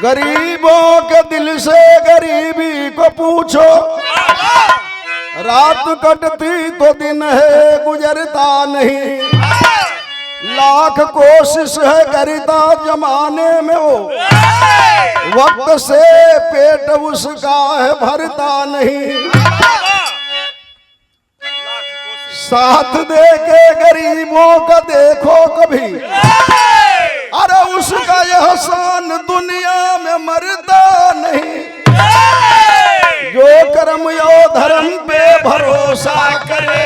गरीबों के दिल से गरीबी को पूछो, रात कटती तो दिन है गुजरता नहीं। लाख कोशिश है करता जमाने में वो, वक्त से पेट उसका है भरता नहीं। साथ दे के गरीबों का देखो कभी, अरे उसका एहसान दुनिया में मरता नहीं। जो कर्म यो धर्म पे भरोसा करे,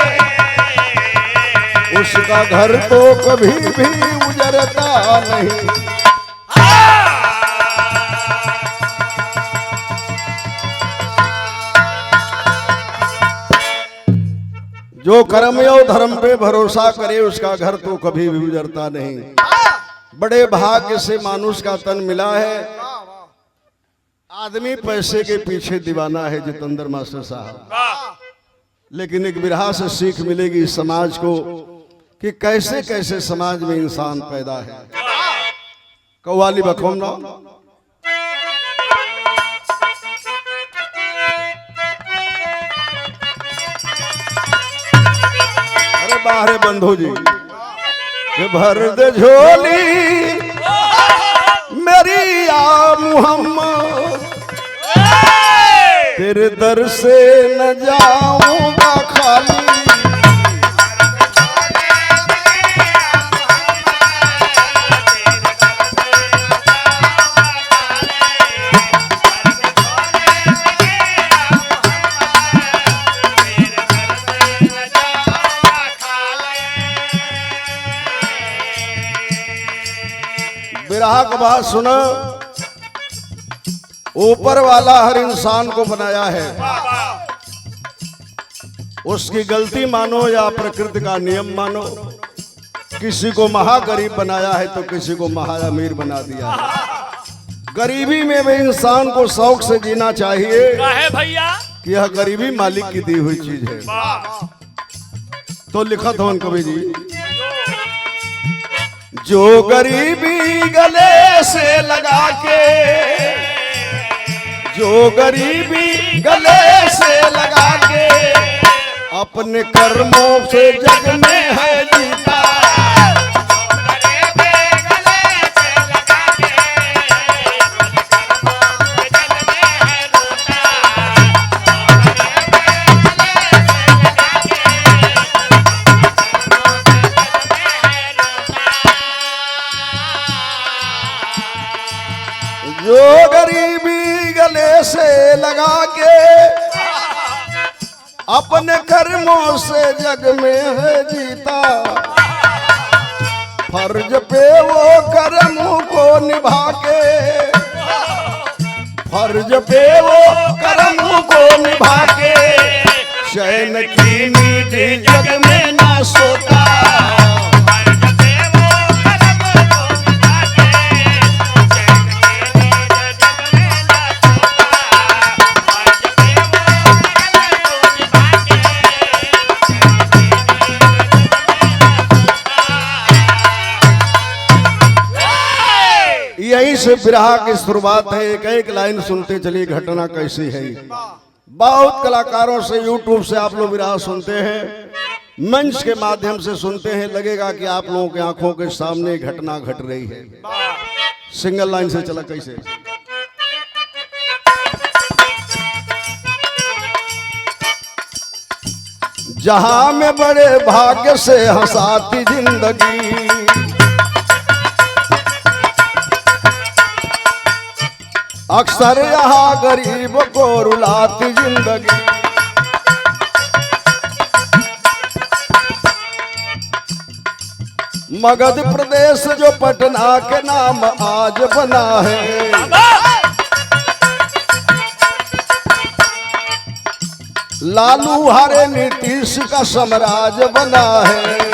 उसका घर तो कभी भी उजरता नहीं। जो कर्म यो धर्म पे भरोसा करे, उसका घर तो कभी भी उजरता नहीं। बड़े भाग्य से मानुष का तन मिला है। आदमी पैसे के पीछे दीवाना है जितेंद्र मास्टर साहब, लेकिन एक बिरहा से सीख मिलेगी समाज को कि कैसे कैसे समाज में इंसान पैदा है। कव्वाली बखोम ना अरे बाहरे बंधु जी कि भर दे झोली मेरी आ मुहम्मद, तेरे दर से न जाऊंगा खाली। बिरहा का बात सुना, ऊपर वाला हर इंसान को बनाया है, उसकी गलती मानो या प्रकृति का नियम मानो। किसी को महागरीब बनाया है तो किसी को महाअमीर बना दिया है। गरीबी में भी इंसान को शौक से जीना चाहिए भैया कि यह गरीबी मालिक की दी हुई चीज है। तो लिखा था कवि जी, जो गरीबी गले से लगा के, जो गरीबी गले से लगा के, अपने कर्मों से जग में है जीता। जो गरीबी गले से लगा के, अपने कर्मों से जग में है जीता। फर्ज पे वो कर्म को निभा के, फर्ज पे वो कर्म को निभा के, चैन की नींद जग में ना सोता। यहीं से बिरहा की शुरुआत है। एक एक लाइन सुनते चलिए घटना कैसी है। बहुत कलाकारों से यूट्यूब से आप लोग बिरहा सुनते हैं, मंच के माध्यम से सुनते हैं, लगेगा कि आप लोगों की आंखों के सामने घटना घट रही है। सिंगल लाइन से चला कैसे। जहां में बड़े भाग्य से हंसाती जिंदगी, अक्सर यहाँ गरीब को रुलाती जिंदगी। मगध प्रदेश जो पटना के नाम आज बना है, लालू हरे नीतीश का साम्राज्य बना है।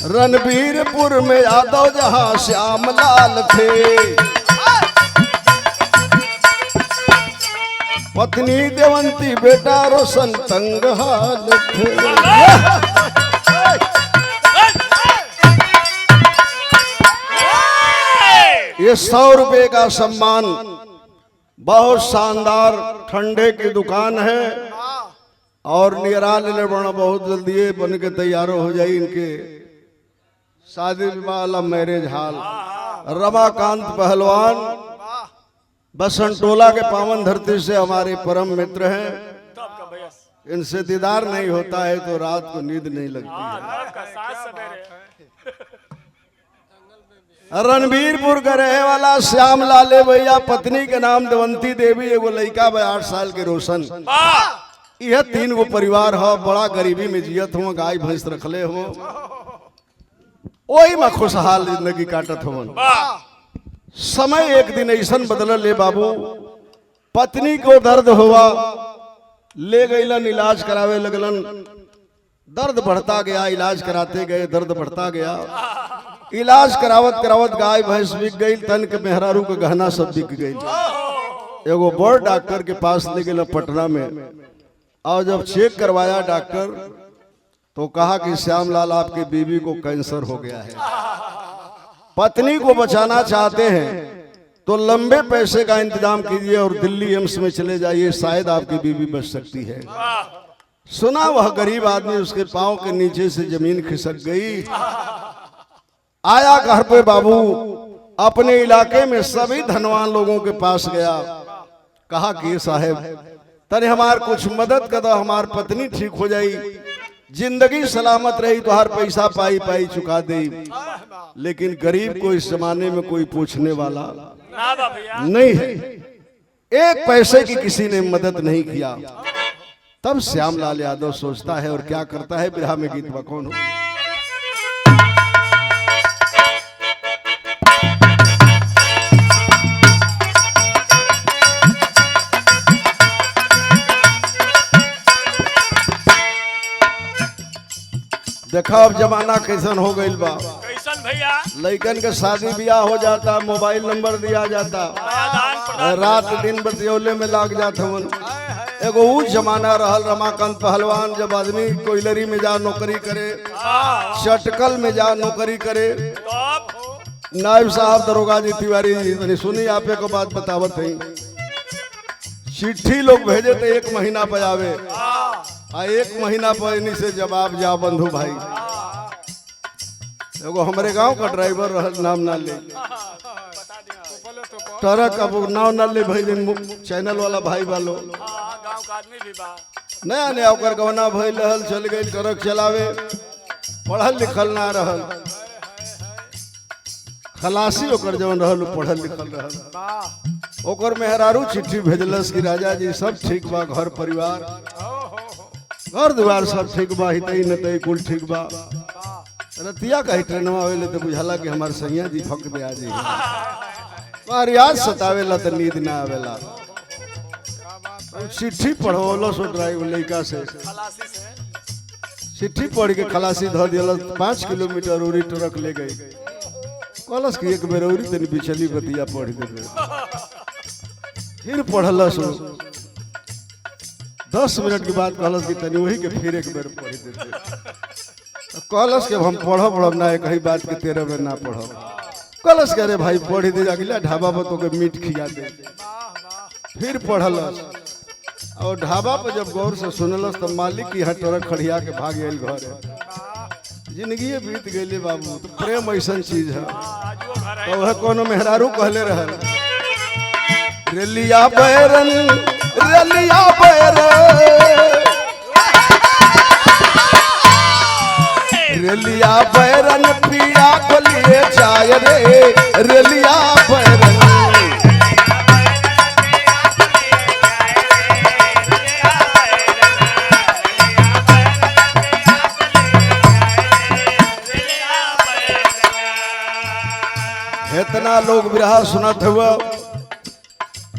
रणबीरपुर में यादव जहां श्याम लाल थे, पत्नी देवंती बेटा रोशन तंगहाल थे। ये 100 रुपए का सम्मान, बहुत शानदार ठंडे की दुकान है और निगरान निर्माण बहुत जल्दी ये बन के तैयार हो जाई। इनके शादी विवाह वाला मैरिज हॉल रमाकांत पहलवान बसंटोला के पावन धरती से हमारे परम मित्र हैं। इनसे दीदार नहीं होता है तो रात को नींद नहीं लगती है। रणबीरपुर का रहे वाला श्याम लाले भैया, पत्नी के नाम दवंती देवी, एगो लड़का बा 8 साल के रोशन। यह 3 गो परिवार हो, बड़ा गरीबी में जियत हो, गाय भैंस रखले हो, वही में खुशहाल जिंदगी काटत हो। समय एक दिन ऐसा बदल ले बाबू, पत्नी को दर्द हुआ, ले गईलन इलाज करावे लगलन, दर्द बढ़ता गया, इलाज कराते गए, दर्द बढ़ता गया, इलाज करावत करावत गाय भैंस बिक गई, तन के मेहरारू के गहना सब बिक गई। एगो बड़ डॉक्टर के पास ले गए पटना में, और जब चेक करवाया डॉक्टर तो कहा कि श्यामलाल आपकी बीवी को कैंसर हो गया है, पत्नी को बचाना चाहते हैं तो लंबे पैसे का इंतजाम कीजिए और दिल्ली एम्स में चले जाइए, शायद आपकी बीवी बच सकती है। सुना वह गरीब आदमी, उसके पांव के नीचे से जमीन खिसक गई। आया घर पे बाबू, अपने इलाके में सभी धनवान लोगों के पास गया, कहा कि साहब तने हमार कुछ मदद कर दो, हमार पत्नी ठीक हो जाई, जिंदगी सलामत रही तो हर पैसा पाई पाई चुका दे। लेकिन गरीब को इस जमाने में कोई पूछने वाला नहीं है, एक पैसे की किसी ने मदद नहीं किया। तब श्यामलाल यादव सोचता है और क्या करता है, बिरहा में गीत में कौन हो। देखा अब जमाना कैसन हो गई बा, कैसन भैया, लड़कन के शादी ब्याह हो जाता, मोबाइल नंबर दिया जाता, रात दिन बतियोले में लाग जाता। एगो ऊ जमाना रहल रमाकांत पहलवान, जब आदमी कोयलरी में जा नौकरी करे, चटकल में जा नौकरी करे, नायब साहब दरोगा जी तिवारी जी सुनी आप एक बात बतावत है, चिट्ठी लोग भेजे तो 1 महीना पे आवे, 1 महीना पर इन्हीं से जवाब जा बंधु भाई। एगो हमारे गांव का ड्राइवर रहल, नाम ना ले, ट्रक अब नाव ना ले भाई, चैनल वाला भाई वालो नया नया ओकर गवना भइल रहल, चल गई ट्रक चलावे, पढ़ल लिखल ना रहल, खलासी ओकर जवन रहल पढ़ल लिखल रहल। ओकर मेहरारू चिट्ठी भेजलस कि राजा जी सब ठीक बा, घर परिवार घर द्वार सब ठीक बा, हितई नतई कुल ठीक बा। रतिया कहीं ट्रेनवा आवेले तो बुझाला कि हमार सैया जी फक दे आ जी, मार याद सतावेला तो नींद ना आवेला। चिट्ठी पढ़वलो सो ड्राइवर लड़का से, चिट्ठी पढ़ के खलासी धो दिया, 5 किलोमीटर उरी ट्रक ले गई, कहलस कि एक बेर उरी तनी बिचली बतिया पढ़ दे, फिर पढ़लस 10 मिनट के बाद कहलस कि तनी वही के फिर एक बेर पढ़ देते, कहलस कि हम पढ़ब ना, एक ही बात के 13 बेर ना पढ़ब, कहलस कि अरे भाई पढ़ दे, अगला ढाबा पर तो के मीट खिया दे, फिर पढ़लस। और ढाबा पर जब गौर से सुनलस तो मालिक की यहाँ ट्रक खड़िया के भाग गए घर। जिंदगी बीत गई बाबू, तो प्रेम ऐसा चीज है। तो वह कोनो मेहरारू कहले रहे, रेलिया बैरन रेलिया बैरन रेलिया बैरन पीड़ा को लिए जाए रे, रेलिया बैरन इतना लोग विरहा सुनत हुआ।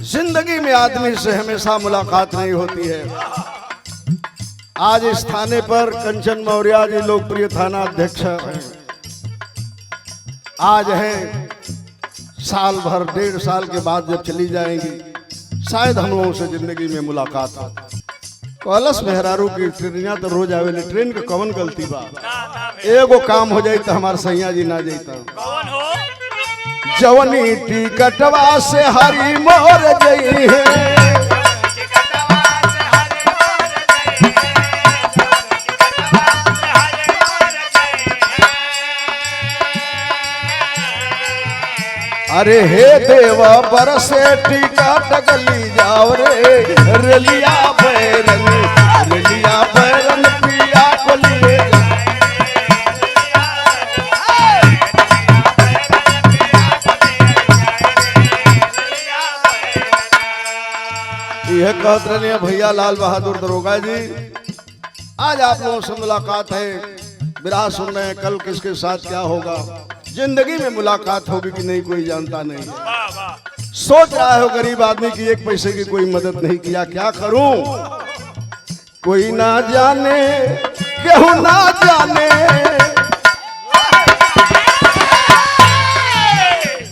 जिंदगी में आदमी से हमेशा मुलाकात नहीं होती है। आज इस थाने पर कंचन मौर्य जी लोकप्रिय थाना अध्यक्ष हैं, आज हैं, साल भर 1.5 साल के बाद जब चली जाएंगी शायद हम लोगों से जिंदगी में मुलाकात हो। कलश मेहरारू की ट्रेनिया तो रोज आवेले, ट्रेन के कौन गलती बा, एगो काम हो जाए तो हमारे सैया जी ना जाता, जवनी टिकटवा से हरी मोर जई है। अरे हे देवा बरसे टिकट गली जाओ रे रलिया बैरन पिया को लिए यह कहते रहे भैया लाल बहादुर दरोगा जी। आज आप लोगों से मुलाकात है, विराह सुन रहे हैं, कल किसके साथ क्या होगा, जिंदगी में मुलाकात होगी कि नहीं कोई जानता नहीं। सोच रहा है गरीब आदमी की एक पैसे की कोई मदद नहीं किया, क्या करूं, कोई ना जाने केहू ना जाने,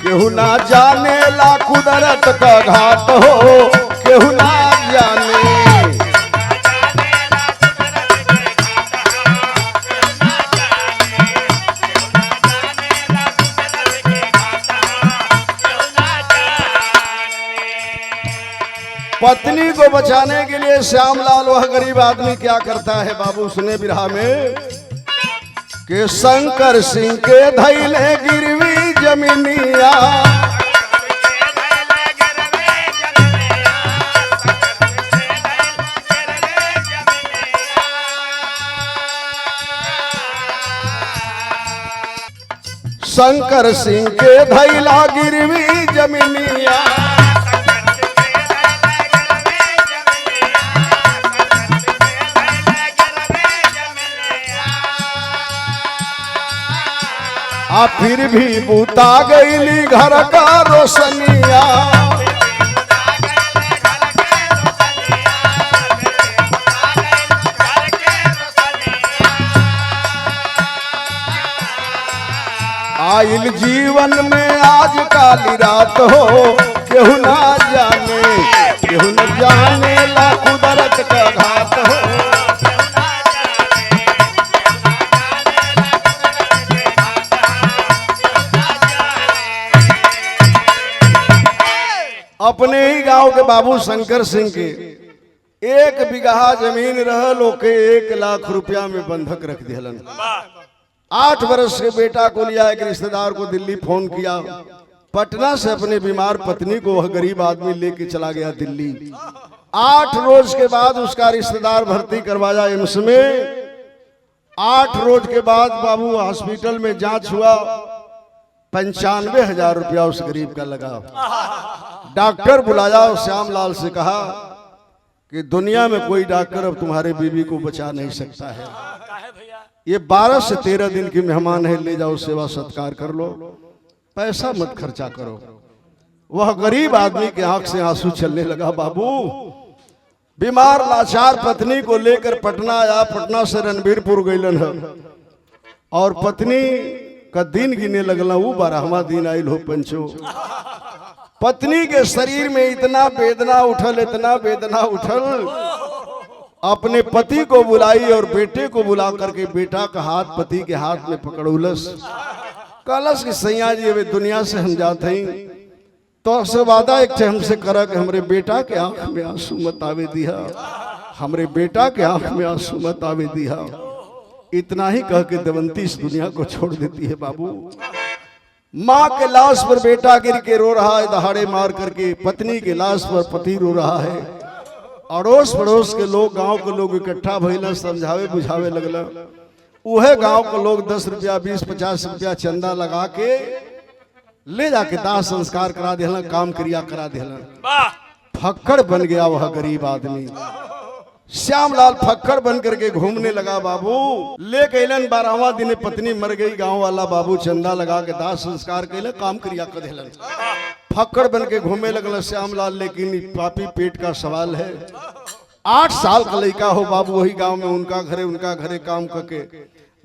केहू ना जाने ला कुदरत का घाट हो, केहू ना जाने। पत्नी को बचाने के लिए श्यामलाल वह गरीब आदमी क्या करता है बाबू, सुने बिरहा में कि शंकर सिंह के धैले गिरवी जमीनिया, शंकर सिंह के धैला गिरवी जमीनिया, आ फिर भी बूता गईली घर का रोशनिया, आइल जीवन में आज काली रात हो, केहू ना जाने, केहू न जाने ला कुदरत का घात हो। अपने ही गांव के बाबू शंकर सिंह के 1 बीघा जमीन रहल, ओके 1 लाख रुपया में बंधक रख दिलन। 8 वर्ष के बेटा को लिया, एक रिश्तेदार को दिल्ली फोन किया, पटना से अपने बीमार पत्नी को वह गरीब आदमी लेके चला गया दिल्ली। 8 रोज के बाद उसका रिश्तेदार भर्ती करवाया एम्स में। 8 रोज के बाद बाबू हॉस्पिटल में जांच हुआ, 95,000 रुपया उस गरीब का लगा। डॉक्टर बुलाया और श्यामलाल से कहा कि दुनिया में कोई डॉक्टर अब तुम्हारे बीवी को बचा नहीं सकता है, ये 12 से 13 दिन की मेहमान है, ले जाओ सेवा सत्कार कर लो, पैसा मत खर्चा करो। वह गरीब आदमी के आंख से आंसू चलने लगा। बाबू बीमार लाचार पत्नी को लेकर पटना आया, पटना से रणबीरपुर गईलन है और पत्नी का दिन गिने लगला, वो 12वां दिन आयल हो पंचो। पत्नी के शरीर में इतना वेदना उठल, इतना वेदना उठल, अपने पति को बुलाई और बेटे को बुला करके बेटा का हाथ पति के हाथ में पकड़ौलस, कहलस कि सैया जी वे दुनिया से हम जाते हैं, तो से वादा एक थे हमसे करा कि हमरे बेटा के आंख में आंसू मत आवे दिया, हमरे बेटा के आंख में आंसू मत आवे दिया। इतना ही कह के दमंती इस दुनिया को छोड़ देती है। बाबू माँ के लाश पर बेटा गिर के रो रहा है, दहाड़े मार करके पत्नी के लाश पर पति रो रहा है। अड़ोस पड़ोस के लोग, गांव के लोग इकट्ठा भइल, समझावे बुझावे लगल। उहे गांव के लोग 10 रुपया 20-50 रुपया चंदा लगा के ले जाके दाह संस्कार करा दिलन, काम क्रिया करा दिलन। फक्कड़ बन गया वह गरीब आदमी। श्यामलाल फक्कड़ बन करके घूमने लगा। बाबू ले कैलन 12वां दिन पत्नी मर गई, गांव वाला बाबू चंदा लगा के दाह संस्कार कैलन, काम क्रिया कर दिलन। फक्कड़ बन के घूमे लगल श्यामलाल। लेकिन पापी पेट का सवाल है। 8 साल का लड़का हो बाबू, वही गांव में उनका घरे काम करके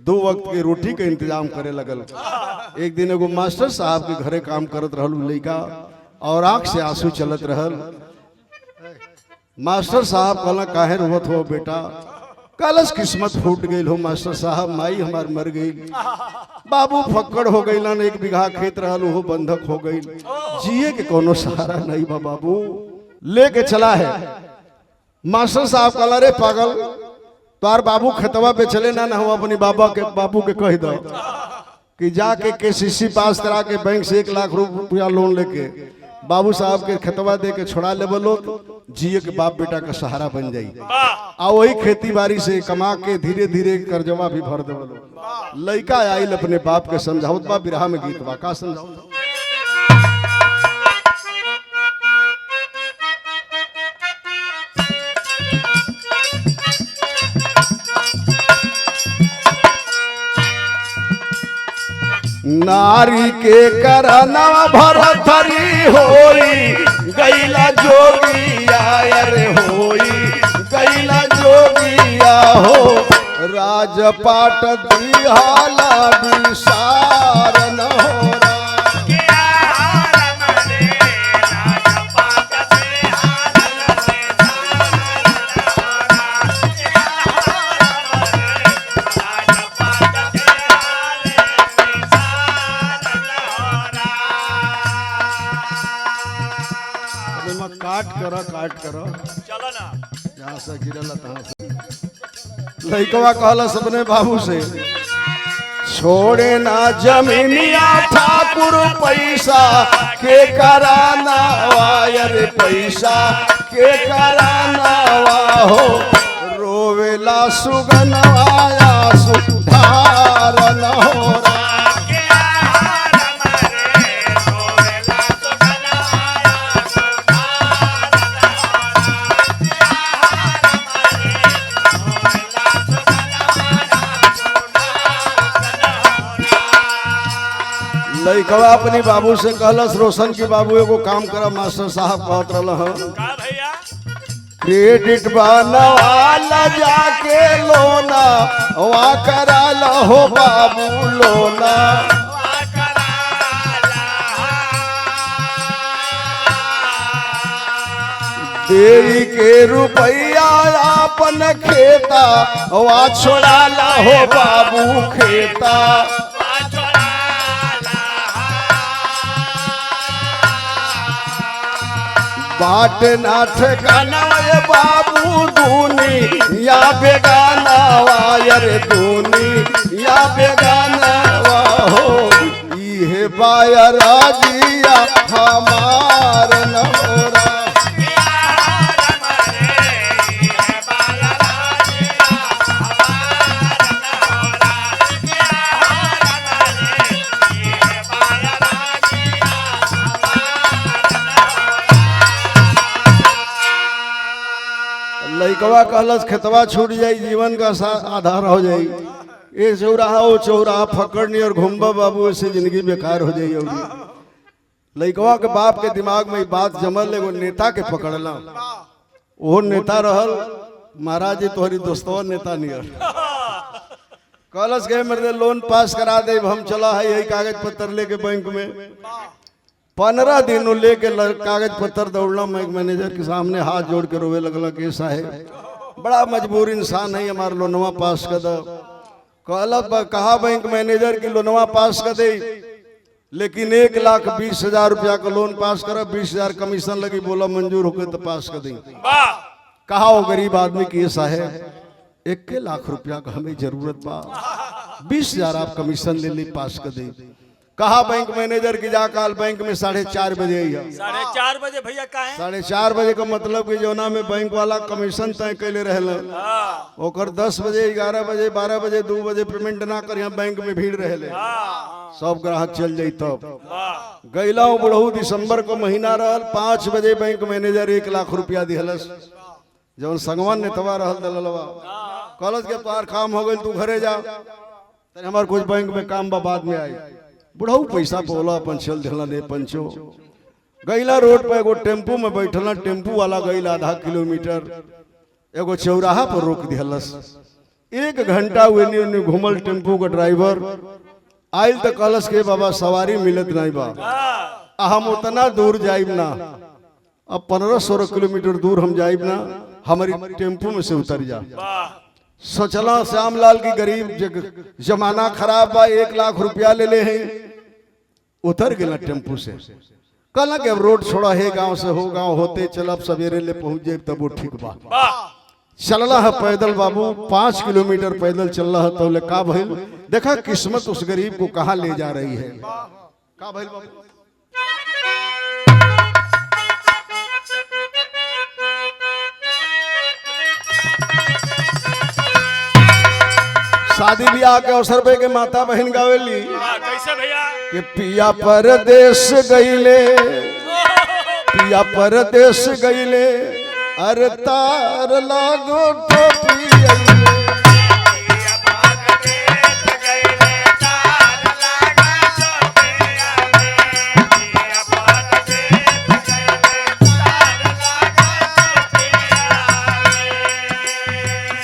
2 वक्त के रोटी के इंतजाम करे लगल। एक दिन एगो मास्टर साहब के घरे काम करत रहल लड़का और आंख से आंसू चलत रहल। मास्टर साहब कहला काहे रोवत हो बेटा? कलश किस्मत फूट गई हो मास्टर साहब, माई हमार मर गई, बाबू फक्कड़ हो गई, एक बीघा खेत रहा हो बंधक हो गई, जिए के कोनो सहारा नहीं बा बाबू। लेके चला है मास्टर साहब कहला रे पागल, तार बाबू खेतवा पे चले ना हो, अपनी बाबू के कह दो कि जाके केसीसी पास करा के बैंक से 1 लाख रुपया लोन लेके बाबू साहब के खेतवा दे के छोड़ा ले बोलो, जिए के बाप बेटा का सहारा बन जाई, आ वही खेती बाड़ी से कमा के धीरे धीरे कर्जवा भी भर दे बोलो। लड़का आइल अपने बाप के समझावत बा, बिरहा में गीत बा, का समझाओ? नारी के करना भरथरी होई गैला जोगिया, अरे होई गैला जोगिया हो, राजपाट दिहाला विसारन हो रा। काट करो चलो ना, यहाँ से गिरल तहाँ से। लइकवा कहला सबने बाबू से, छोड़े ना जमीनिया ठाकुर पैसा के कराना वायर, पैसा के कराना हो, रोवेला सुगनवाया सुधारन हो रा। लइकवा अपनी बाबू से कहलस, रोशन की बाबू एगो काम करा, मास्टर साहब कहत रहल भैया क्रेडिट बनवाला जाके लोना वा कराला हो बाबू लोना, देरी के रुपया अपन खेता वा छोड़ाला हो बाबू खेता, बाट ना ठिकाना बाबू दूनी या बेगाना वायर, दूनी या बेगाना हो, इहे बायरा जिया हमार नहोरा। लइकवा कहलस खेतवा छूट जाई, जीवन का आधार हो जाई, ये चौराहा वो चौराहा फकड़नी और घूमबा बाबू, इससे जिंदगी बेकार हो जाई। लइकवा के बाप के दिमाग में बात जमल, एगो नेता के पकड़ला, वो नेता रहल महाराज जी तोहरी दोस्तवा नेता नियर। कहलस के मेरे लोन पास करा दे, हम चला है यही कागज पत्र लेके बैंक में। 15 दिन लेके कागज पत्र दौड़ना, बैंक मैनेजर के सामने हाथ जोड़ के रोवे लगला कि साहब बड़ा मजबूर इंसान है, हमारा लोनवा पास कर दो। कहला कहा बैंक मैनेजर की लोनवा पास कर दे, लेकिन 1,20,000 रुपया का लोन पास करो, 20,000 कमीशन लगी, बोला मंजूर होके तो पास कर देंगे। कहा वो गरीब आदमी की ये साहब 1 लाख रुपया का हमें जरूरत बा, 20,000 आप कमीशन ले ली, पास कर दे। कहा बैंक मैनेजर की जाकाल बैंक में 4:30 बजे आई है। 4:30 बजे भैया का है? 4:30 बजे का मतलब कि जोना में बैंक वाला कमीशन तय कैले रहल, ओकर 10 बजे 11 बजे 12 बजे 2 बजे पेमेंट ना कर, यहाँ बैंक में भीड़ रहले, सब ग्राहक चल जाई। तब गैला बुढ़ऊ दिसंबर को महीना रहल, 5 बजे बैंक मैनेजर 1 लाख रुपया दिहलस, जौन संगवन नेतवा रहल दललवा। कहलस के तोहार काम हो गई, तू घरे जा, हमार कुछ बैंक में काम बा, बाद में आई। बुढ़ऊ पैसा बोला अपन चल दिला ने पंचो। गैला रोड पे एगो टेम्पू में बैठला, टेम्पू वाला गैला आधा किलोमीटर, एगो चौराहा पर रोक दिहलस। 1 घंटा वे घूमल टेम्पू का ड्राइवर आयल तो कहलस के बाबा सवारी मिलत नहीं बा, हम उतना दूर जाइब ना, अब 1500 किलोमीटर दूर हम जाइब ना, हमारी टेम्पू में से उतर जा। सोचला श्यामलाल की गरीब जमाना खराब बा, 1 लाख रुपया ले ले हैं। उतर गया टेम्पू से, कहला कि अब रोड छोड़ा है, गांव से हो गांव होते चलब सवेरे ले पहुंच जाए तब वो ठीक बा। चलला है पैदल बाबू, 5 किलोमीटर पैदल चल रहा है। तो ले का भइल, देखा किस्मत उस गरीब को कहाँ ले जा रही है। का भइल बाबू, शादी ब्याह के अवसर पे के माता बहन गावेली कैसे भैया? कि पिया परदेश गईले, पिया परदेश गईले, अरे तार लागो टोपी अइले।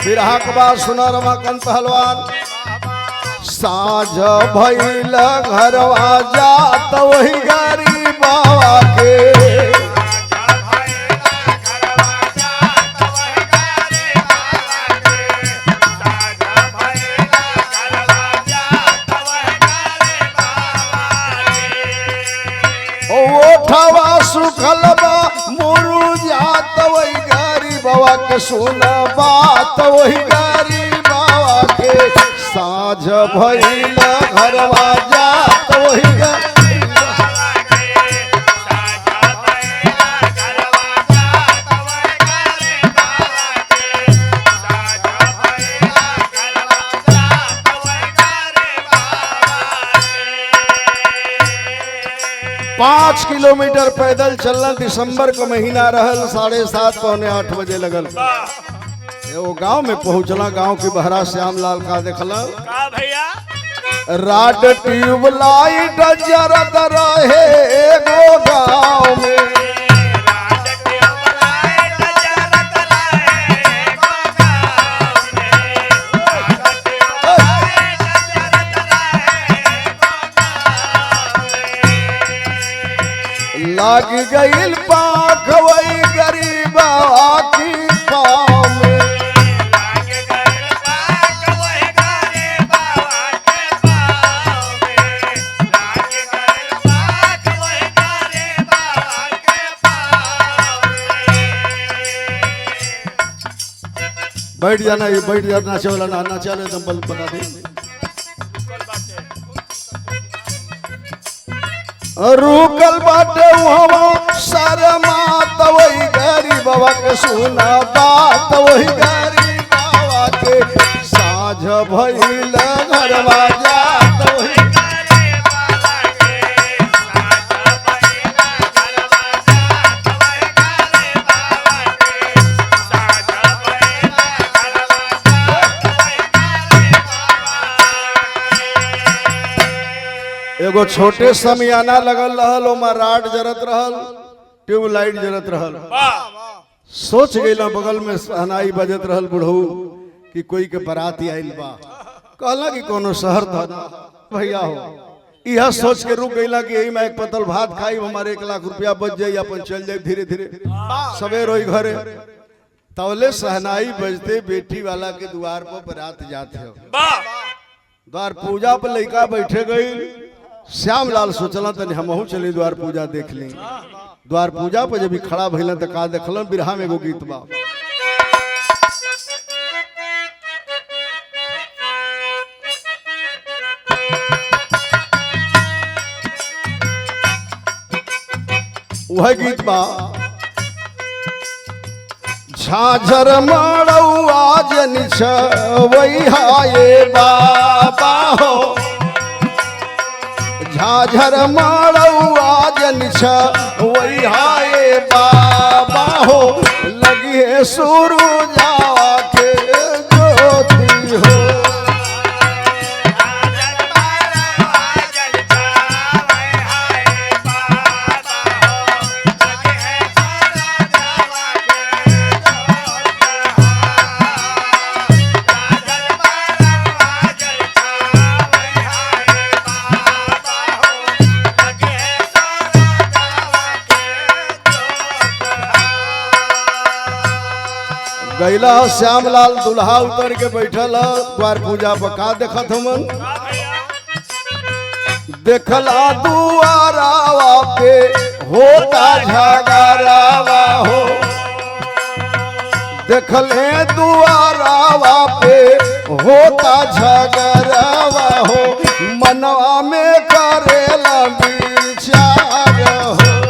फिर हकबा सुना रमाकांत पहलवान, साझ भइल घरवा जात वही गरीब बाबा के। ओठवा सुखल बा मुरु जात वही गरीब बाबा के, सुना बात वही गरीब बाबा के। साझ भइल घरवा जात वही गरीब बाबा के। पाँच किलोमीटर पैदल चलना, दिसंबर का महीना रहल, 7:30 पौने 8 बजे लगल। वो गांव में पहुंचला, गांव की बहरा श्यामलाल का देखला का भैया? राड ट्यूबलाइट जरत रहे एगो गांव में। लाग गईल पाख वही गरीबा की पाँव में। बैठ जाना, ये बैठ जाना चला ना ना चले तो बल बता दे। रुकल बाटे वहाँ शर्मा तो वही गरीब बाबा के, सुना बात वही गरीब बाबा के। साझ भइल घरवा जात वही एगो छोटे समियाना लगल रहल, ओमा राड जरत रहल, ट्यूबलाइट जरत रहल। सोच गईला बगल में सहनाई बजत रहल बुढ़ऊ कि कोई के बराती आइल बा। कहला कि कोनो शहर था भैया हो। यह सोच के रुक गईला कि यही में एक पतल भात खाई, हमारे 1 लाख रुपया बच जाई, अपन चल जाए धीरे धीरे सवेर होई घरे। तवले सहनाई बजते बेटी वाला के द्वार पर बरात जाते हो। द्वार पूजा पर लड़का बैठे गई। श्यामलाल सोचला तनी हमहू चली द्वार पूजा देख ली। द्वार पूजा पर जब खड़ा भइलन त का देखलन, बिरहा में एगो गीत बा। वह गीत बा, झाझर मड़ौआ जनिछ वही हाये बाबा हो। झाझर मड़ौआ जनिछ वही हाये बाबा हो। लगी है सूरजा के ज्योति हो। गैला श्यामलाल दुल्हा उतर के बैठल द्वार पूजा पर का देखत हमन देखला दुआरावा पे होता झगड़ावा हो देखले दुआरावा पे होता झगड़ावा हो मनवा में करेला विचार हो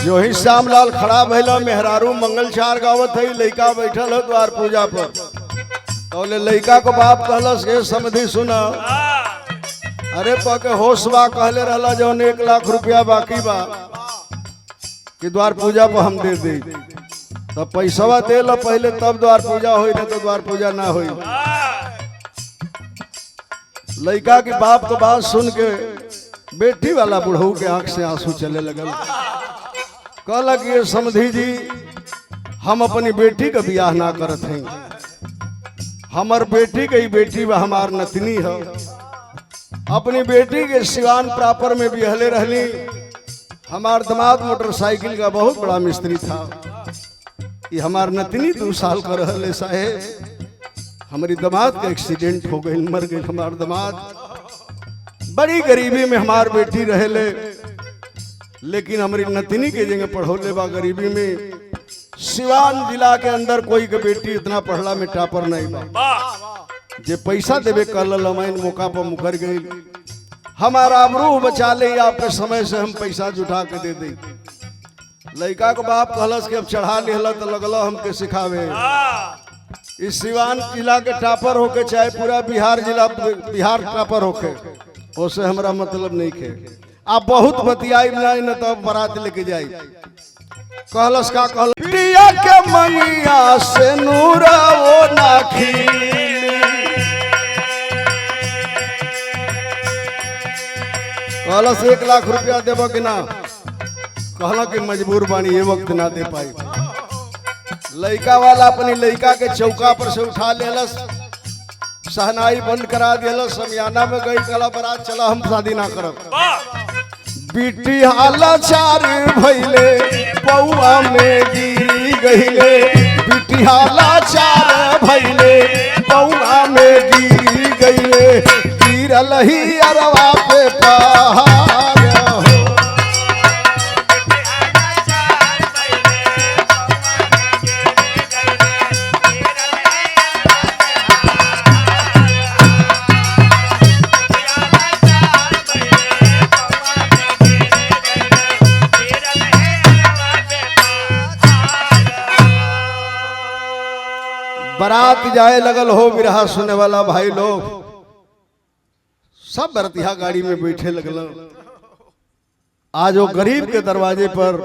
जो ही श्यामलाल खड़ा भैला मेहरारू मंगलचार गावत है लड़का बैठल है द्वार पूजा पर तो लड़का को बाप कहलस के समझी सुना अरे पके होश बा कहले रहला जौन 1 लाख रुपया बाकी बा कि द्वार पूजा पर हम दे दे तब पैसा दे ला पहले तब द्वार पूजा होई नहीं तो द्वार पूजा ना होई लड़का की बाप तो बात सुन के बेटी वाला बुढ़ऊ के आंख से आंसू चले लगल कहला कि ये समधी जी हम अपनी बेटी का ब्याह ना करत हैं हमार बेटी के ही बेटी व हमार नतनी है अपनी बेटी के सिवान प्रापर में बिहले रहली हमार दामाद मोटरसाइकिल का बहुत बड़ा मिस्त्री था ये हमार नतनी 2 साल का रहले साहेब हमारी दामाद का एक्सीडेंट हो गई मर गई हमार दामाद बड़ी गरीबी में हमार बेटी रहले लेकिन हमारी नतनी के जगह पढ़ौले बा गरीबी में सिवान जिला के अंदर कोई के बेटी इतना पढ़ला में टापर नहीं बा जे पैसा देवे कल लमाइन मौका पर मुकर गई हमारा आबरू बचा ले आपके समय से हम पैसा जुटा के दे दे लड़का को बाप कहलस के अब चढ़ा लिहला तो लगल हमके सिखावे इस सिवान जिला के टापर होके चाहे पूरा बिहार टापर होके उससे हमारा मतलब नहीं खे आप बहुत बतियाई नहीं न तब बारात लेके जाई कहलस का कहल पिया के मंगिया से नूरा वो ना खिली कहलस 1 लाख रुपया देबो कि ना कहला कि मजबूर बानी ये वक्त ना दे पाई लड़का वाला अपनी लड़का के चौका पर से उठा लेलस सहनाई बंद करा दिलस समियाना में गई कला बारात चला हम शादी ना करब बिटी हाला चार भैले पौआ में गिरी गईले बिटी हाला चार भैले पौआ में गिरी गईले गिरल ही अरवा पे पहाड़ हो बारात जाए लगल हो बिरहा सुने वाला भाई लोग सब बरतिया गाड़ी में बैठे लगल आज वो गरीब के दरवाजे पर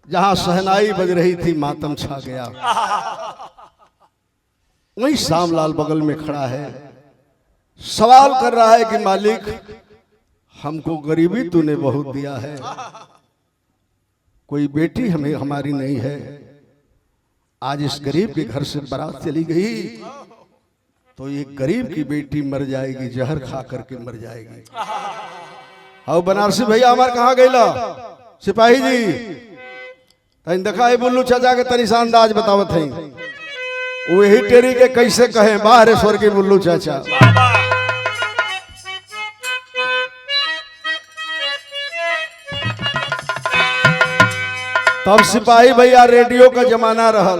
जहां सहनाई बज रही थी मातम छा गया वही श्यामलाल बगल में खड़ा है सवाल कर रहा है कि मालिक हमको गरीबी तूने बहुत दिया है कोई बेटी हमें हमारी नहीं है आज इस गरीब के घर से बारात चली गई तो ये गरीब की बेटी मर जाएगी जहर खा करके मर जाएगी हाँ बनारसी भैया हमारे कहाँ गईला सिपाही जी तन देखा है बुल्लू चाचा के तनी सा अंदाज बतावत है वही टेरी के कैसे कहे बाहर स्वर्गीय बुल्लू चाचा तब सिपाही भैया रेडियो का जमाना रहल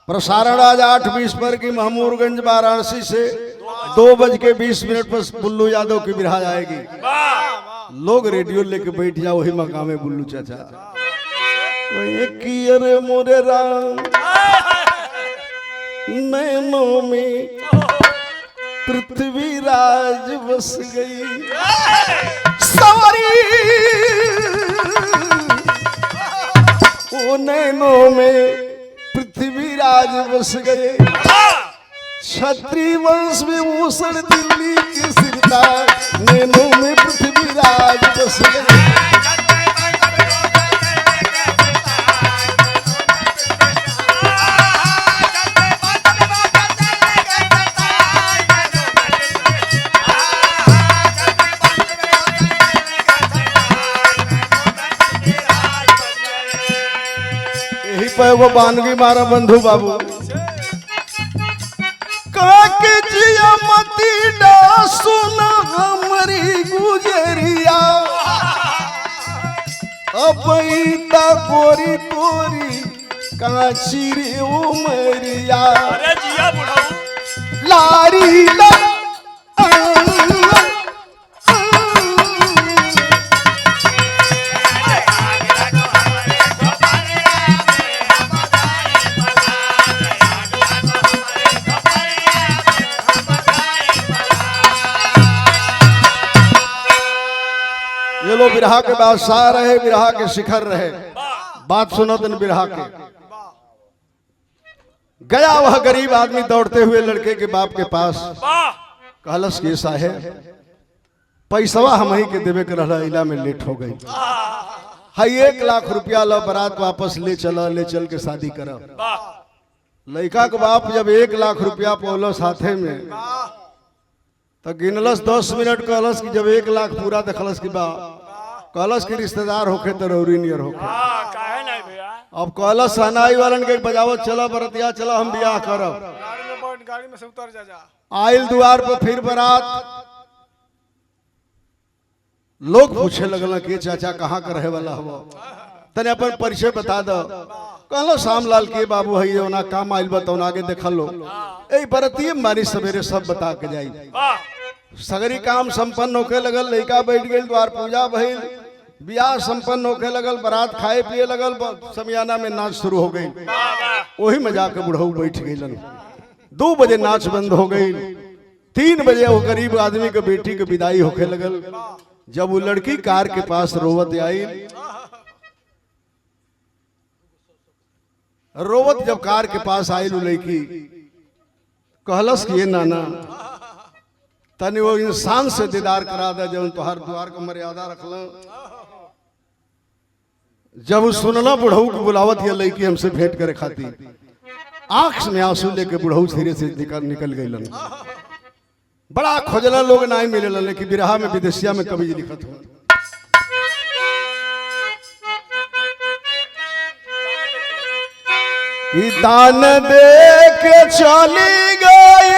प्रसारण आज 8:20 पर की महमूरगंज वाराणसी से 2:20 पर बुल्लू यादव की बिरहा आएगी लोग रेडियो लेके बैठ जाओ वही मकाम में बुल्लू चाचा कियर मोरे राम नैनों में पृथ्वी राज बस गई सवारी वो नैनों में पृथ्वी राज बस गए छत्री वंश में भूषण दिल्ली के सिर करता, नैनों में पृथ्वीराज बस गए। यही पे वो बानगी मारा बंधु बाबू। काके जिया मती डा सुना हमारी गुजरिया, अब ईता गोरी तोरी काची रे उमरिया। अरे जिया बुढ़ाऊ लारी ला ये लो बिरहा के बादशाह रहे, बिरहा के शिखर रहे। बात सुनो तन बिरहा के। गया वह गरीब आदमी दौड़ते हुए लड़के के बाप के पास, कहलस के साहेब पैसवा हम ही के देवे के रहला, इला में लेट हो गई। हाई 1 लाख रुपया लो, बारात वापस ले चला, ले चल के शादी करब। लड़का के बाप जब 1 लाख रुपया पौलो साथे में, तो गिनलस 10 मिनट, कहलस कि जब 1 लाख पूरा देखलस कि बा, कहलस कि रिश्तेदार होखे तो रौरी नियर होखे। काहे नहीं भैया? अब कहलस सनाई वालन के बजावत, चला बरतिया चला हम बियाह करब। गाड़ी में बैठ, गाड़ी में से उतर जा। आइल द्वार पर फिर बारात, लोग पूछे लगल कि चाचा कहाँ का रहे वाला हो, तने अपन परिचय बता दो। कहलो श्यामलाल के बाबू है, ये ना काम आइल बताओ, आगे देखल लो। ए बरतिये मारी सवेरे सब बता के जाई। सगरी काम संपन्न होके लगल, लड़का बैठ गई, द्वार पूजा भइल, ब्याह संपन्न होके लगल, बारात खाए पिए लगल, समियाना में नाच शुरू हो गई। वही में जाके बुढ़ऊ बैठ गई। 2 बजे नाच बंद हो गई। 3 बजे वो गरीब आदमी के बेटी के विदाई होके लगल। जब वो लड़की कार के पास रोवत आई, रोवत जब कार के पास आई लड़की, कहलस कि ये नाना तनी वो इंसान से दीदार करा दे जो तुहार द्वार का मर्यादा रखल। जब सुनला बुढ़ऊ की बुलावत, ये लड़की हमसे भेंट करे खाती, आंख में आंसू लेके बुढ़ऊ धीरे से निकल गई। बड़ा खोजला लोग नहीं मिले, लेकिन बिरहा में विदेशिया में कवि लिखत हो। कि दान दे के चली गई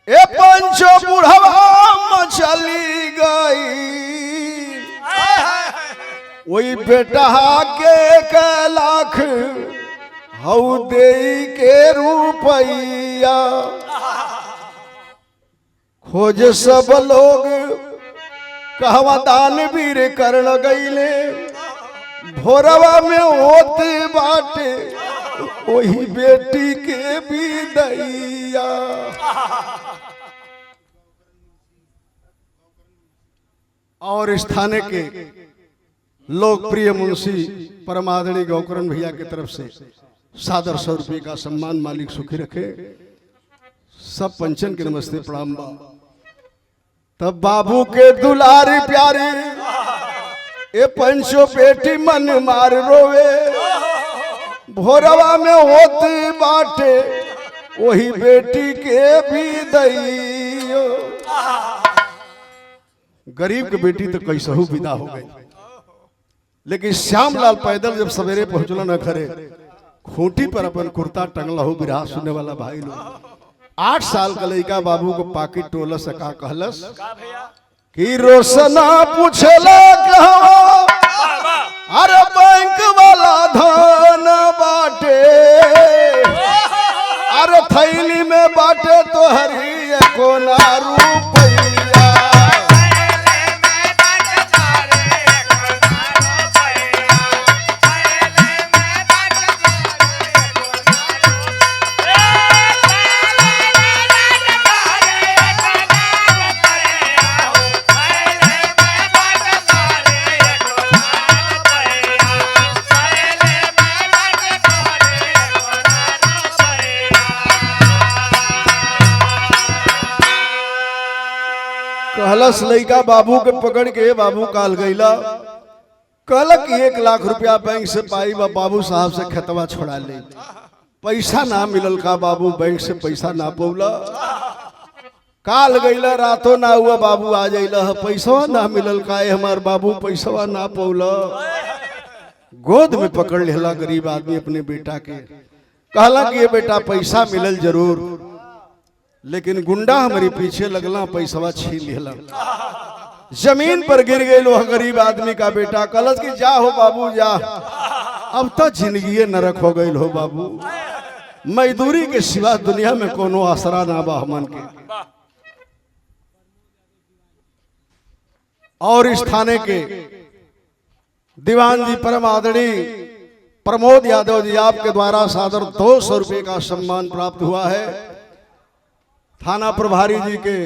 ए पंचो बुढ़वा चली गई, वही बेटा के लाख हऊ दे के रुपैया। खोज सब लोग कहवा दान वीर करण गईले, भोरवा में होते बाटे वही बेटी के विदैया। और स्थाने के लोकप्रिय मुंशी परमादरणीय गौकरण भैया की तरफ से सादर 100 रुपये का सम्मान, मालिक सुखी रखे। सब पंचन के नमस्ते प्रणाम। तब बाबू के दुलारी प्यारी ए पंचो बेटी मन मार रोवे, भोरवा में होती बाटे वही बेटी के विदैया। गरीब की बेटी तो कैसहू विदा हो गई, लेकिन श्यामलाल पैदल जब सवेरे पहुंचल न घरे, खूंटी पर अपन कुर्ता टंगला हो। बिरहा सुनने वाला भाई लोग, 8 साल का लड़का बाबू को पाकिट टोलस का कहलस कि रोशना पूछला कहा, अरे बैंक वाला धन बाटे, अरे थैली में बाटे तो हरी कोना रुपैया। कहलस लइका बाबू के पकड़ के, बाबू काल गईला, कहला कि 1 लाख रुपया बैंक से पाई बा, बाबू साहब से खतवा छोड़ा ले। पैसा ना मिलल का बाबू, बैंक से पैसा ना पौला। काल गईला, रातों ना हुआ, बाबू आ जाइला, पैसा ना मिलल का हमार बाबू, पैसा ना पौला। गोद में पकड़ लेला गरीब आदमी अपने बेटा के, कहला कि ये बेटा पैसा मिलल जरूर, लेकिन गुंडा हमारे पीछे लगला, पैसा छीन लेला। जमीन पर गिर गए लोह गरीब आदमी का बेटा। कहलस कि जा हो बाबू जा, अब तो जिंदगी नरक हो गई हो बाबू, मजदूरी के सिवा दुनिया में कोनो आसरा ना बा हमन के। और इस थाने के दीवान जी परम आदरणीय प्रमोद यादव जी, आपके द्वारा सादर 200 रुपए का सम्मान प्राप्त हुआ है। थाना प्रभारी जी के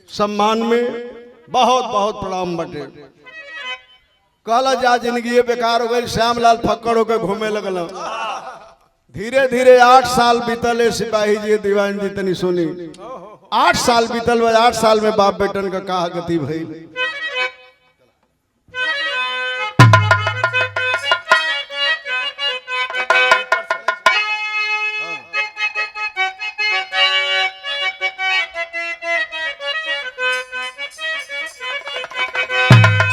सम्मान में बहुत बहुत प्रणाम बटे। कहला जा जिंदगी बेकार हो गई, श्यामलाल फक्कड़ होकर घूमे लगल। धीरे धीरे 8 साल बीतल। सिपाही जी दीवान जी तनी सुनी, 8 साल बीतल। 8 साल में बाप बेटन का कहा गति भई।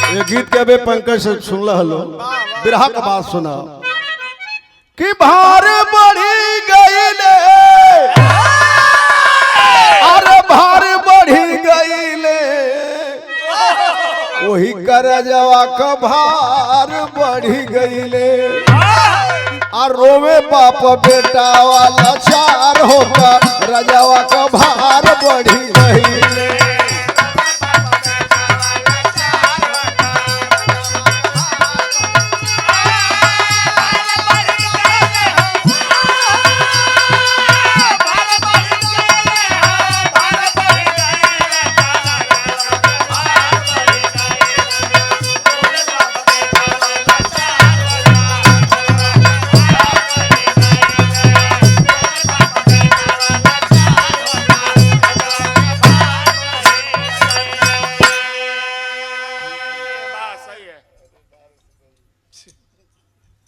ये गीत के अबे पंकज से सुन लो, बिरहा का बात सुना कि भार बढ़ी गईले, अरे भार बढ़ी गईले, वही करजवा का भार बढ़ी गईले। और रोवे बाप बेटा वाला चार होकर रजवा का भार बढ़ी गईले।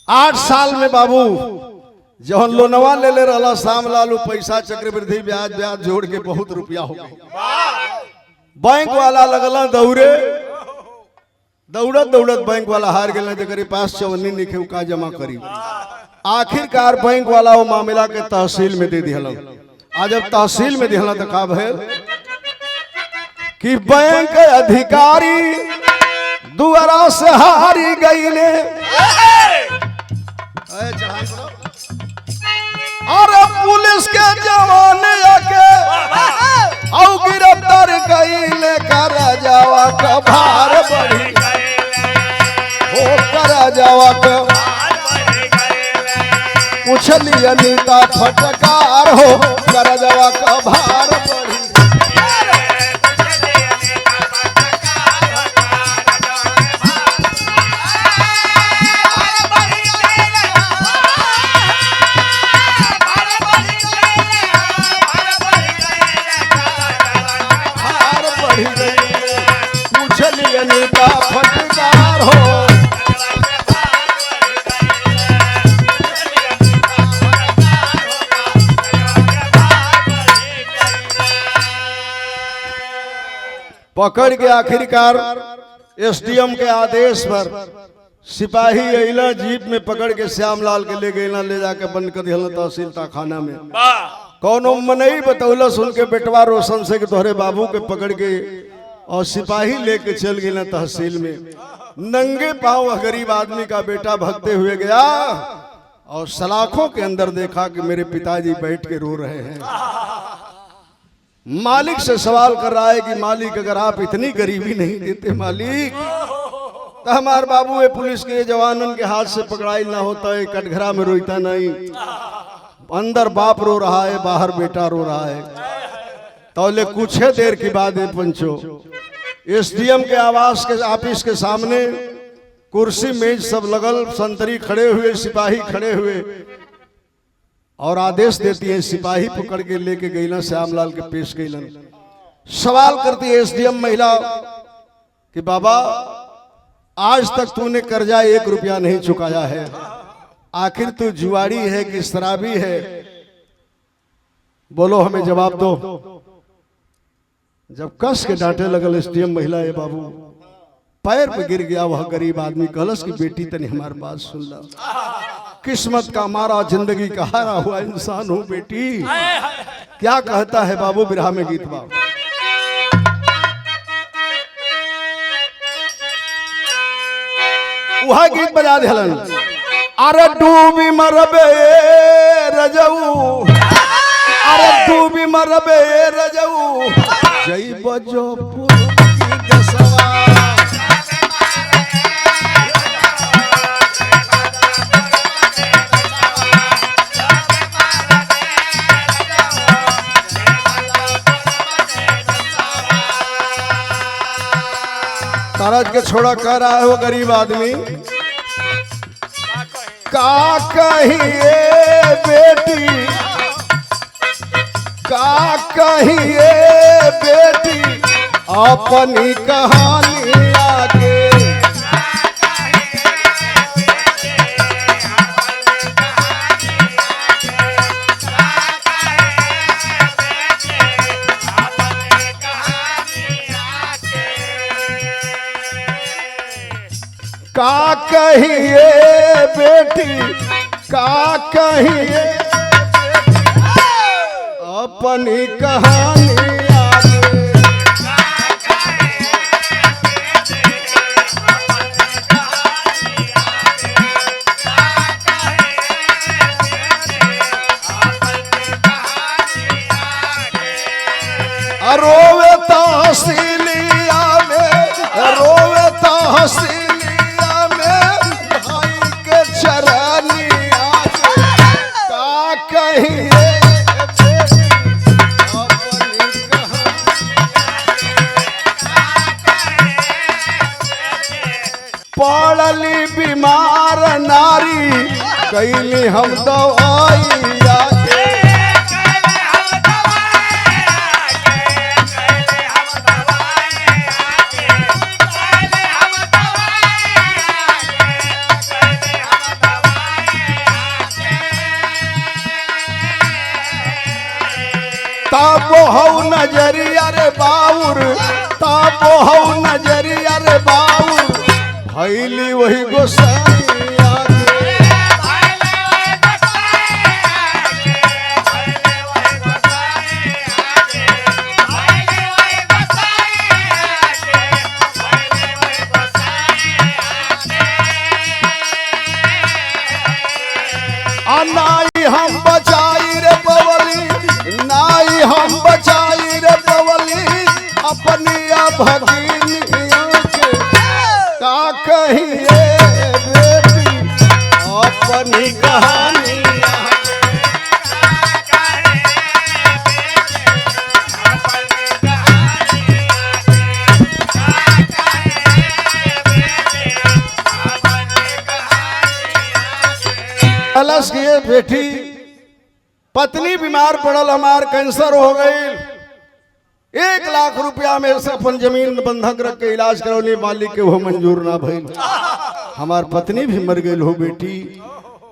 आठ साल में बाबू जहन लोनवा ले ले रहा श्यामलाल, पैसा चक्रवृद्धि ब्याज ब्याज जोड़ के बहुत रुपया हो गया। बैंक वाला लगला दौड़े, दौड़त दौड़त बैंक वाला हार गया, जगह पास चवन्नी निखे का जमा करी। आखिरकार बैंक वाला वो मामला के तहसील में दे दिया। आज जब तहसील में दिया तो का भइल कि बैंक अधिकारी दुआरा से हारी गईले। और पुलिस के जवान आके और गिरफ्तार कईले, कर जावा का भार बढ़ी, हो कर जावा का उछलिया नीता फटकार, हो कर जावा का भार बढ़ी। फटकार हो पकड़ के आखिरकार एसडीएम के आदेश पर सिपाही अइला, जीप में पकड़ के श्यामलाल के ले गए, ले जाके बंद कर दिया तहसील थाना में। कौनो मनई बतौला सुन के बेटवा रोशन से कि तोहरे बाबू के पकड़ के और सिपाही लेके चल गए तहसील में। नंगे पांव गरीब आदमी का बेटा भगते हुए गया और सलाखों के अंदर देखा कि मेरे पिताजी बैठ के रो रहे हैं। मालिक से सवाल कर रहा है कि मालिक अगर आप इतनी गरीबी नहीं देते मालिक, तो हमारे बाबू ये पुलिस के जवानों के हाथ से पकड़ाई ना होता है, कटघरा में रोता नहीं। अंदर बाप रो रहा है, बाहर बेटा रो रहा है। तो ले कुछ देर की बात है पंचो, एसडीएम के आवास के ऑफिस के सामने कुर्सी मेज सब लगल, संतरी खड़े हुए, सिपाही खड़े हुए और आदेश देती है। सिपाही पकड़ के लेके गईला, श्यामलाल के पेश गईलन। सवाल करती है एसडीएम महिला कि बाबा आज तक तूने कर्जा 1 रुपया नहीं चुकाया है, आखिर तू जुआरी है कि शराबी है? बोलो हमें जवाब दो। जब कस के डांटे लगल एसडीएम महिला है बाबू, पैर पे गिर गया वह गरीब आदमी, कहलस की बेटी तनी हमारी बात सुन ला, किस्मत का मारा जिंदगी का हारा हुआ इंसान हूँ बेटी। क्या कहता है बाबू बिरहा में गीत बाबू? वह गीत बजा दिलन, अरे डूबी मरबे रजऊ, अरे डूबी मरबे रजऊ, जई बजो पूर्व की दसवा। तरज के छोड़ा कर रहा है वो गरीब आदमी, का कहिए बेटी, का कहिए बेटी अपनी कहानी आगे। का कहिए बेटी, का कहिए अपनी कहानी आगे। रोवे तहसीलिया में, रोवे तहसीलिया में भाई के चरनी आगे। का कहिए पड़ली बीमार नारी, कैली हम दवाई आगे। ताबो हऊ नजरिया रे बाउर, ताबो हऊ नजरिया रे बाउर, भैली वही गोसाई आगे। नाई हम बचाई रे बवली, नाई हम बचाई रे बवली, अपनी भगिनिया के। का कहिए बेटी अपनी कहानी, अलस किए बेटी पत्नी बीमार पड़ल, हमार कैंसर हो गई, 1 लाख रुपया में से अपन जमीन बंधक रख के इलाज करौली, मालिक के वो मंजूर ना भइल, हमार पत्नी भी मर गई हो बेटी।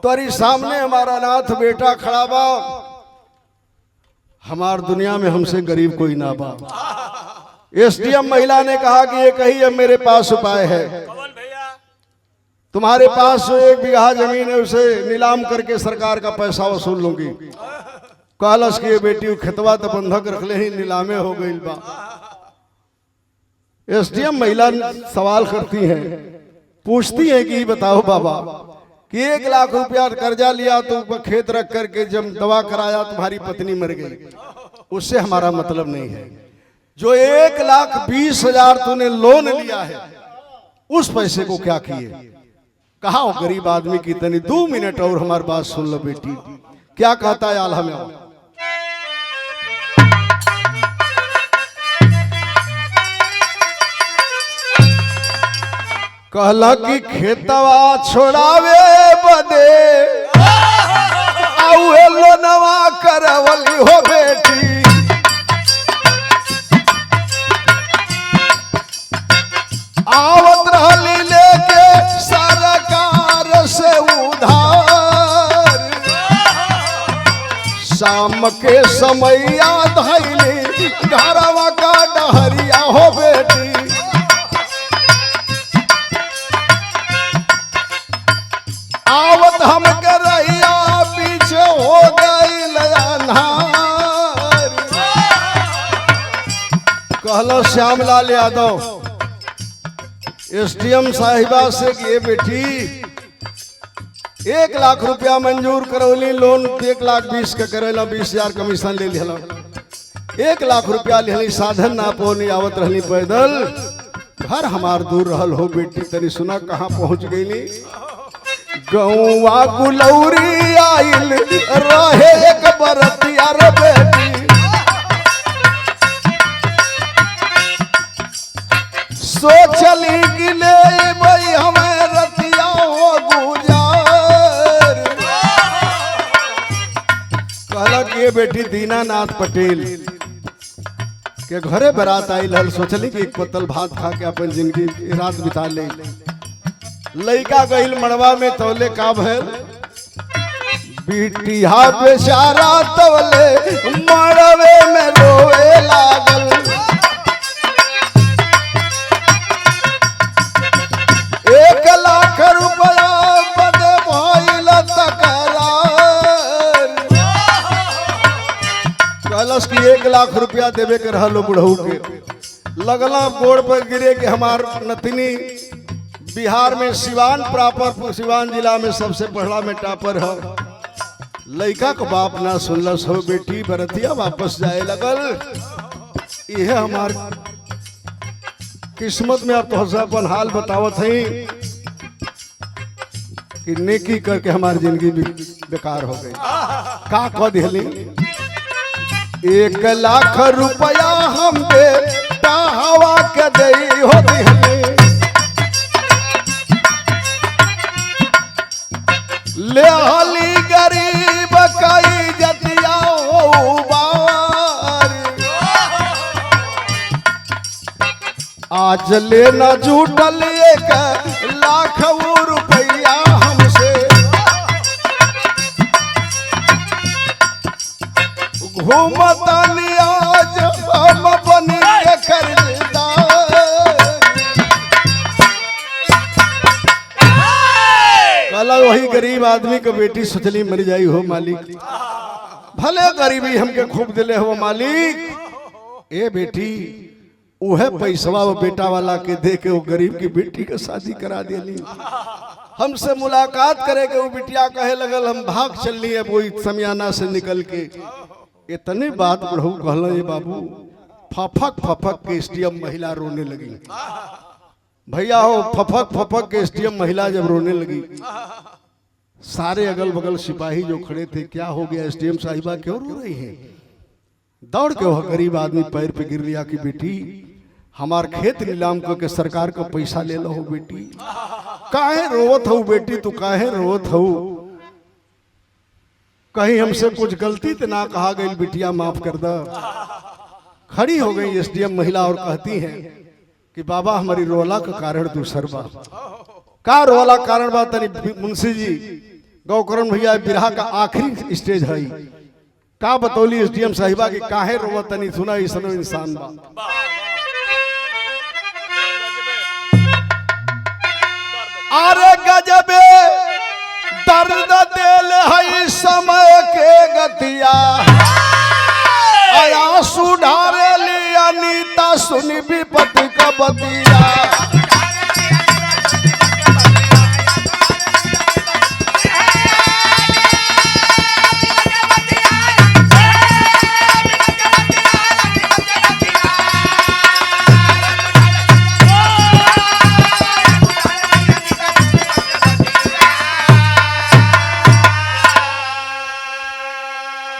तोरी सामने हमारा नाथ बेटा खड़ा बा, हमार दुनिया में हमसे गरीब कोई ना बा। एसडीएम महिला ने कहा कि एक ही अब मेरे पास उपाय है, तुम्हारे पास जो 1 बीघा जमीन है उसे नीलाम करके सरकार का पैसा वसूल लूंगी। कहलस की बेटी खेतवा तो बंधक रख ले ही नीलामे हो गई बा। एसडीएम महिला सवाल करती हैं, पूछती हैं कि बताओ बाबा कि 1 लाख रुपया कर्जा लिया तो खेत रख करके जब दवा कराया तुम्हारी पत्नी मर गई, उससे हमारा मतलब नहीं है। जो 1,20,000 तूने लोन लिया है उस पैसे को क्या किए? कहा हो गरीब आदमी की तनी 2 मिनट और हमारी बात सुन लो बेटी। क्या कहता है आल्हा में? कहला कि खेतवा छोड़ावे बदे आउए लोनवा करवली हो बेटी। आवत रहली लेके सरकार से उधार, शाम के समैया धैली घरवा का डहरिया हो बेटी, आवत हम के रहिया पीछे हो गई अन्हार। कहलो श्यामलाल यादव एसडीएम साहिबा से कि ये बेटी 1 लाख रुपया मंजूर करौली, लोन 1,20,000 का करेला, 20,000 कमीशन ले लिया। 1 लाख रुपया ले साधन ना पौनी, आवत रहली पैदल, घर हमार दूर रहल हो बेटी, तनी सुना कहाँ पहुंच गईली। गौवा गुलौरी आइल रहे एक बरतिया रे बेटी, सोचली कि ले भाई हमें रतिया हो गुजार। कहला कि ये बेटी दीनानाथ पटेल के घरे बारात आइल हल, सोचली कि एक पत्तल भात खा के अपन जिंदगी रात बिता ले। लइका गइल मड़वा में, तौले का भैल बिटिया बेचारा तौले मड़वे में रोए लागल। 1 लाख रुपया बदे भइल तकरार। कहलस कि 1 लाख रुपया देवे के रहलो बुढ़ऊ के, लगला गोड़ पर गिरे के हमार नतनी बिहार में सिवान प्रॉपर, सिवान जिला में सबसे पढ़ला में टॉपर है। लड़का को बाप ना सुनलस हो बेटी, बरतिया वापस जाए लगल। यह हमार किस्मत में अब तो अपन हाल बतावत है कि नेकी करके हमारी जिंदगी बेकार हो गई। का कह दिली 1 लाख रुपया हम बेटा हवा के दई हो दिली, ले हाली गरीब कई जतिया हो बार। आज लेना जुटल 1 लाख रुपया हमसे, घूमतानी आज हम बन के खरीदार। कहला वही गरीब आदमी के बेटी सोचली मर जाई हो मालिक, भले गरीबी हमके खूब दिले हो मालिक। ए बेटी उहे पैसवा वो बेटा वाला के दे के वो गरीब की बेटी के शादी करा दिली। हमसे मुलाकात करे के वो बिटिया कहे लगल हम भाग चलनी है वो समियाना से निकल के। इतने बात बढ़ू कहला ये बाबू, फफक फफक के एसडीएम महिला रोने लगी। भैया हो फफक फफक के एसडीएम महिला जब रोने लगी, सारे अगल बगल सिपाही जो खड़े थे, क्या हो गया एसडीएम साहिबा क्यों रो रही हैं? दौड़ के वह गरीब आदमी पैर पे गिर लिया कि बेटी हमार खेत नीलाम करके सरकार का पैसा ले लो बेटी। काहे रोवत हो बेटी, तू काहे रोवत हो? कहीं हमसे कुछ गलती तो ना कहा गई बिटिया, माफ कर दो। खड़ी हो गई एसडीएम महिला और कहती हैं कि बाबा हमारी रोला का कारण दूसर बा। का रोला कारण बा? तनी मुंशी जी गौकरण भैया बिरहा का आखिरी स्टेज है, का बतौली एसडीएम साहिबा की काहे रोवत तनी सुना इसनो इंसान बा। अरे गजबे दर्द दिल है समय के गतिया, आया सुधारे लिया नीता सुनी विपत्ति का बतिया।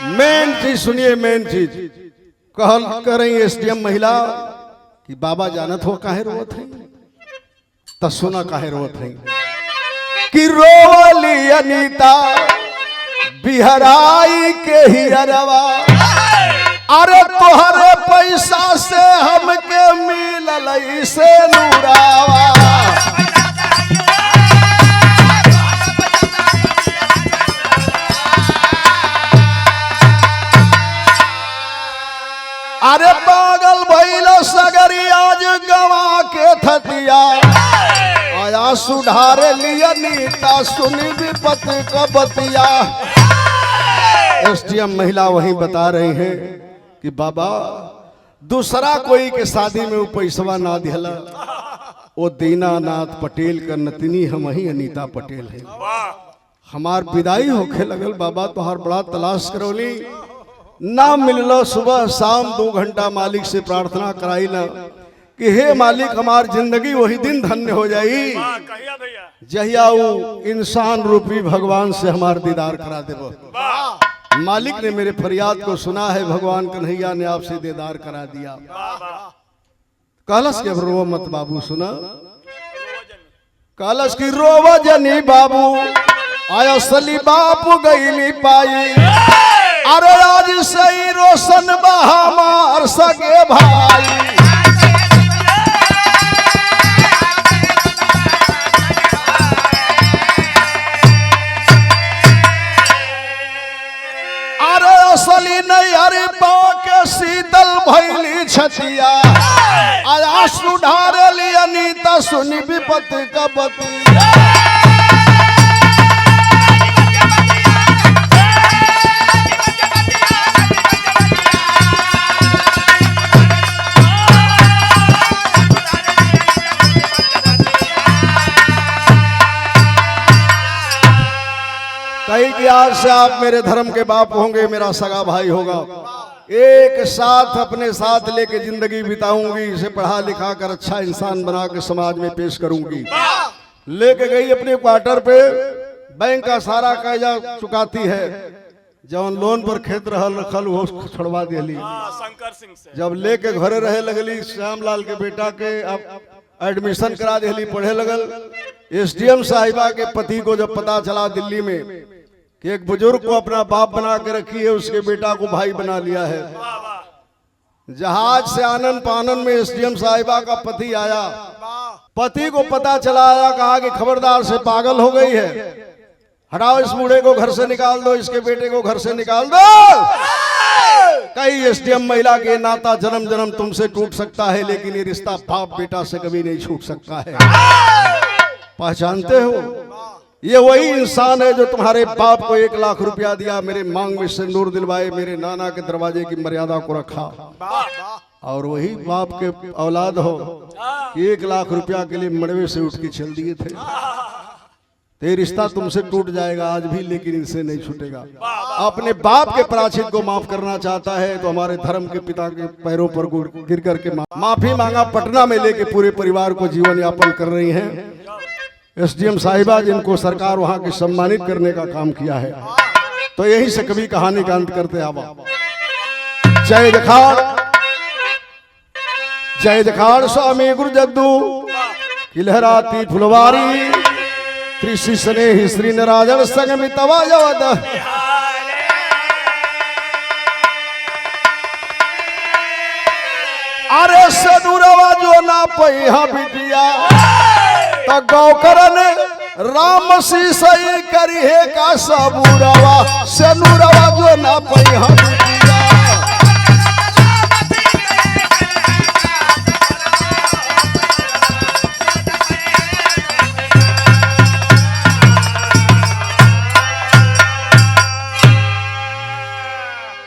मेन चीज सुनिए, मेन चीज कहल कर रही एसडीएम महिला कि बाबा जानत हो काहे रोवत है? तो सुना काहे रोवत है कि रोवली अनीता बिहराई के हियरवा, अरे तोहरे पैसा से हमके मिलल से नूरावा। आंसू ढारे लिया नीता सुनी विपत का बतिया। एसडीएम महिला वहीं बता रही हैं कि बाबा दूसरा कोई के शादी में वो पैसवा ना दिला, वो दीनानाथ पटेल का नतनी हम ही अनीता पटेल है। हमार विदाई होखे लगल बाबा, तोहार बड़ा तलाश करौली ना मिललो। सुबह शाम 2 घंटा मालिक से प्रार्थना कराई ना कि हे मालिक हमार जिंदगी वही दिन धन्य हो जाई कहिया भैया जहिया वो इंसान रूपी भगवान से हमार दीदार करा देबो। मालिक ने मेरे फरियाद को सुना है, भगवान कन्हैया ने आपसे दीदार करा दिया। कहलस के रो मत बाबू, सुना कहलस की रोवा जनी बाबू आया सली बापू गईली पाई। अरे आज सही रोशन बहामार सगे भाई। अरे असली नहीं अरे के शीतल भैली छतिया। आंसू ढारे लिया नीता सुनी विपत का बतिया। कहीं कि आज से आप मेरे धर्म के बाप होंगे, मेरा सगा भाई होगा। एक साथ अपने साथ लेके जिंदगी बिताऊंगी, इसे पढ़ा लिखा कर अच्छा इंसान बना के समाज में पेश करूंगी। लेके गई अपने क्वार्टर पे, बैंक का सारा कर्जा चुकाती है। जब लोन पर खेत रखल वो छोड़वा दिली। शंकर सिंह से जब लेके घरे रहे लगली, श्यामलाल के बेटा के अब एडमिशन करा दिली, पढ़े लगल। एसडीएम साहिबा के पति को जब पता चला दिल्ली में कि एक बुजुर्ग को अपना बाप बना के रखी है, उसके बेटा को भाई बना लिया है। जहाज से आनन पानन में एसडीएम साहिबा का पति आया। पति को पता चला, आया कहा कि खबरदार से पागल हो गई है, हटाओ इस बूढ़े को घर से निकाल दो, इसके बेटे को घर से निकाल दो। कई एसडीएम महिला के नाता जन्म जन्म तुमसे टूट सकता है, लेकिन ये रिश्ता बाप बेटा से कभी नहीं छूट सकता है। पहचानते हो, ये वही इंसान है जो तुम्हारे बाप को 1 लाख रुपया दिया, मेरे मांग में सिंदूर दिलवाए, मेरे नाना के दरवाजे की मर्यादा को रखा। और वही बाप के औलाद हो कि 1 लाख रुपया के लिए मड़वे से उठ के चल दिए थे। ये रिश्ता तुमसे टूट जाएगा आज भी, लेकिन इनसे नहीं छूटेगा। अपने बाप के पराचित को माफ करना चाहता है तो हमारे धर्म के पिता के पैरों पर गिर करके माफी मांगा। पटना में लेके पूरे परिवार को जीवन यापन कर रही हैं एसडीएम साहिबा, जिनको सरकार वहां के सम्मानित करने का काम किया है। तो यही से कभी कहानी का अंत करते आवा। जय जखाड़ स्वामी गुरु जद्दू की लहराती फुलवारी, त्रिशी स्नेही श्री नराजन संग मितवा जवद। अरे सदुरवा जो ना पैहा बिटिया तो गौकरन राम सीसई करी है का सबुरवा। सनुरवा जो ना पैहा बिटिया।